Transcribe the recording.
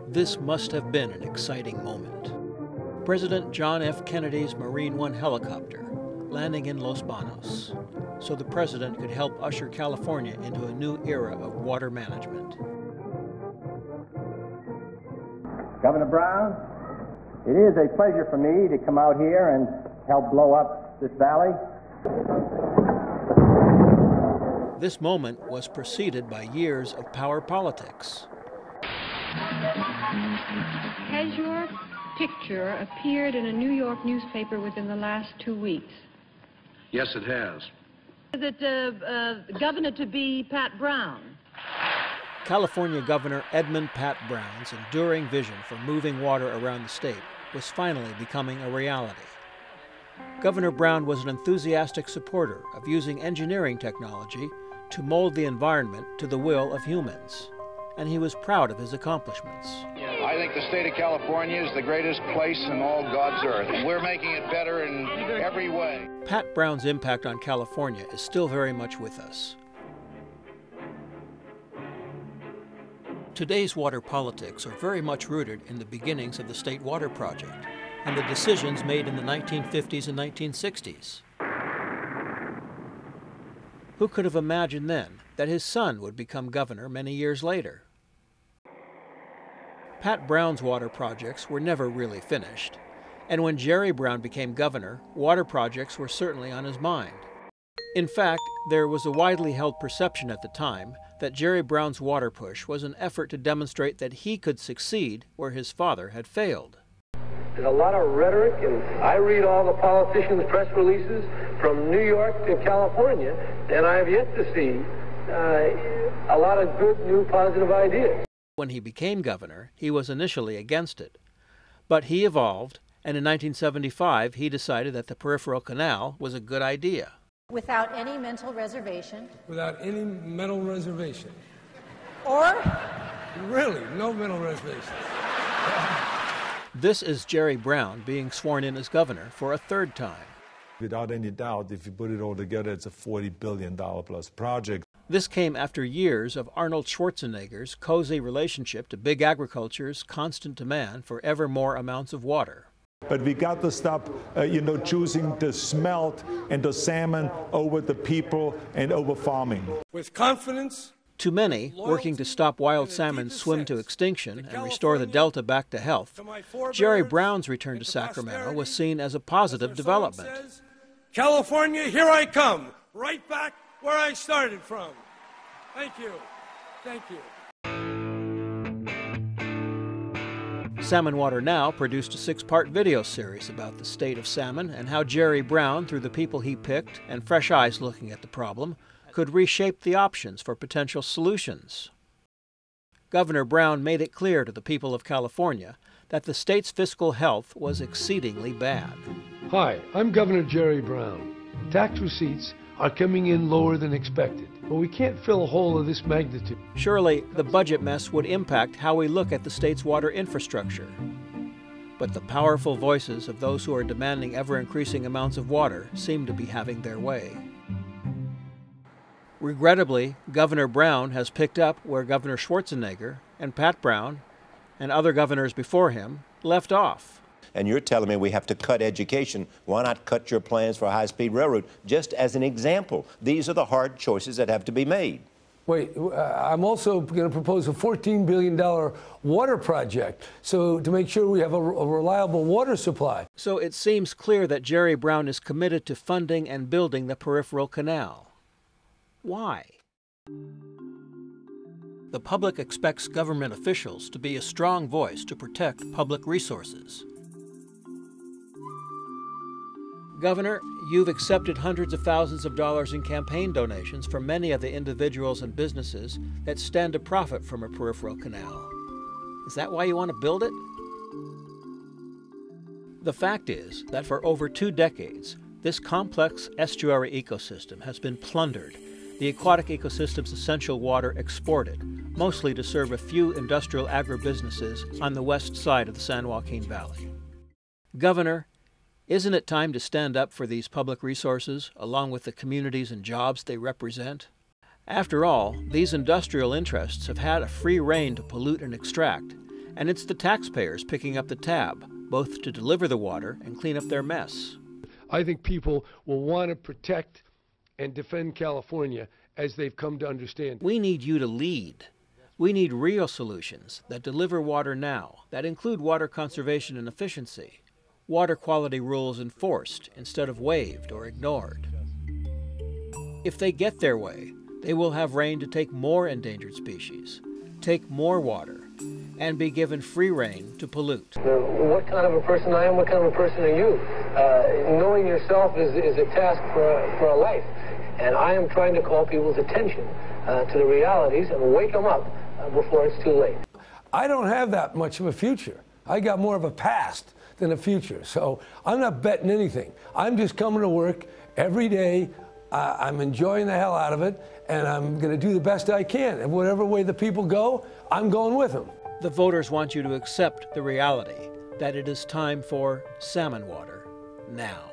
This must have been an exciting moment. President John F. Kennedy's Marine One helicopter landing in Los Banos, so the president could help usher California into a new era of water management. Governor Brown, it is a pleasure for me to come out here and help blow up this valley. This moment was preceded by years of power politics. Has your picture appeared in a New York newspaper within the last 2 weeks? Yes, it has. Is it Governor-to-be Pat Brown? California Governor Edmund Pat Brown's enduring vision for moving water around the state was finally becoming a reality. Governor Brown was an enthusiastic supporter of using engineering technology to mold the environment to the will of humans, and he was proud of his accomplishments. I think the state of California is the greatest place in all God's earth, and we're making it better in every way. Pat Brown's impact on California is still very much with us. Today's water politics are very much rooted in the beginnings of the State Water Project and the decisions made in the 1950s and 1960s. Who could have imagined then that his son would become governor many years later? Pat Brown's water projects were never really finished, and when Jerry Brown became governor, water projects were certainly on his mind. In fact, there was a widely held perception at the time that Jerry Brown's water push was an effort to demonstrate that he could succeed where his father had failed. There's a lot of rhetoric, and I read all the politicians' press releases from New York to California, and I have yet to see a lot of good, new, positive ideas. When he became governor, he was initially against it. But he evolved, and in 1975 he decided that the peripheral canal was a good idea. Without any mental reservation. Without any mental reservation. Or? Really, no mental reservation. This is Jerry Brown being sworn in as governor for a third time. Without any doubt, if you put it all together, it's a $40 billion plus project. This came after years of Arnold Schwarzenegger's cozy relationship to big agriculture's constant demand for ever more amounts of water. But we got to stop, choosing the smelt and the salmon over the people and over farming. With confidence. To many, working to stop wild salmon's swim to extinction and restore the Delta back to health, Jerry Brown's return to Sacramento was seen as a positive development. California, here I come, right back where I started from. Thank you. Thank you. Salmon Water Now produced a 6-part video series about the state of salmon and how Jerry Brown, through the people he picked and fresh eyes looking at the problem, could reshape the options for potential solutions. Governor Brown made it clear to the people of California that the state's fiscal health was exceedingly bad. Hi, I'm Governor Jerry Brown. Tax receipts are coming in lower than expected, but we can't fill a hole of this magnitude. Surely, the budget mess would impact how we look at the state's water infrastructure. But the powerful voices of those who are demanding ever-increasing amounts of water seem to be having their way. Regrettably, Governor Brown has picked up where Governor Schwarzenegger and Pat Brown and other governors before him left off. And you're telling me we have to cut education. Why not cut your plans for a high-speed railroad? Just as an example, these are the hard choices that have to be made. Wait, I'm also going to propose a $14 billion water project, so to make sure we have a reliable water supply. So it seems clear that Jerry Brown is committed to funding and building the peripheral canal. Why? The public expects government officials to be a strong voice to protect public resources. Governor, you've accepted hundreds of thousands of dollars in campaign donations from many of the individuals and businesses that stand to profit from a peripheral canal. Is that why you want to build it? The fact is that for over 2 decades, this complex estuary ecosystem has been plundered, the aquatic ecosystem's essential water exported, mostly to serve a few industrial agribusinesses on the west side of the San Joaquin Valley. Governor, isn't it time to stand up for these public resources, along with the communities and jobs they represent? After all, these industrial interests have had a free rein to pollute and extract, And it's the taxpayers picking up the tab, both to deliver the water and clean up their mess. I think people will want to protect and defend California as they've come to understand. We need you to lead. We need real solutions that deliver water now, that include water conservation and efficiency, water quality rules enforced instead of waived or ignored. If they get their way, they will have rain to take more endangered species, take more water, and be given free rein to pollute. What kind of a person I am, what kind of a person are you? Knowing yourself is a task for a life. And I am trying to call people's attention to the realities and wake them up before it's too late. I don't have that much of a future. I got more of a past than a future. So I'm not betting anything. I'm just coming to work every day. I'm enjoying the hell out of it, and I'm going to do the best I can. And whatever way the people go, I'm going with them. The voters want you to accept the reality that it is time for salmon water now.